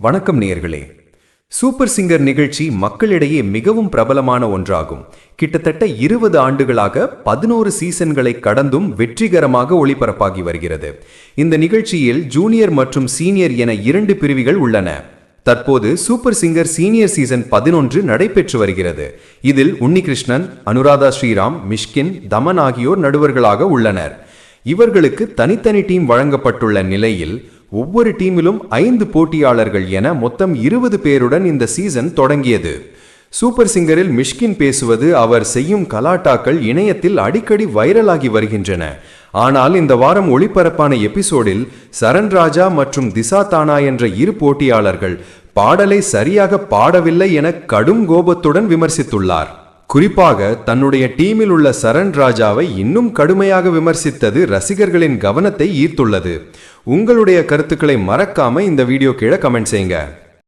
வணக்கம் நேயர்களே. Super singer நிகழ்ச்சி மக்களிடையே மிகவும் பிரபலமான ஒன்றாகும். கிட்டத்தட்ட 20 ஆண்டுகளாக 11 சீசன்களை கடந்தும் வெற்றிகரமாக ஒளிபரப்பாகி வருகிறது. இந்த நிகழ்ச்சியில் ஜூனியர் மற்றும் சீனியர் என 2 பிரிவுகள் உள்ளன. தற்போது சூப்பர் சிங்கர் சீனியர் சீசன் 11 நடைபெற்று வருகிறது. இதில் உன்னிகிருஷ்ணன், அனுராதா ஸ்ரீராம், மிஷ்கின், தமன் ஆகியோர் நடுவர்களாக உள்ளனர். இவர்களுக்கு தனித்தனி டீம் வழங்கப்பட்டுள்ள நிலையில் ஒவ்வொரு டீமிலும் 5 போட்டியாளர்கள் என மொத்தம் 20 பேருடன் இந்த சீசன் தொடங்கியது. சூப்பர் சிங்கரில் மிஷ்கின் பேசுவது, அவர் செய்யும் கலாட்டாக்கள் இணையத்தில் அடிக்கடி வைரலாகி வருகின்றன. ஆனால் இந்த வாரம் ஒளிபரப்பான எபிசோடில் சரண் ராஜா மற்றும் திசா தானா என்ற 2 போட்டியாளர்கள் பாடலை சரியாக பாடவில்லை என கடும் கோபத்துடன் விமர்சித்துள்ளார். குறிப்பாக தன்னுடைய டீமில் உள்ள சரண் ராஜாவை இன்னும் கடுமையாக விமர்சித்தது ரசிகர்களின் கவனத்தை ஈர்த்துள்ளது. உங்களுடைய கருத்துக்களை மறக்காம இந்த வீடியோ கீழே கமெண்ட் செய்யுங்க.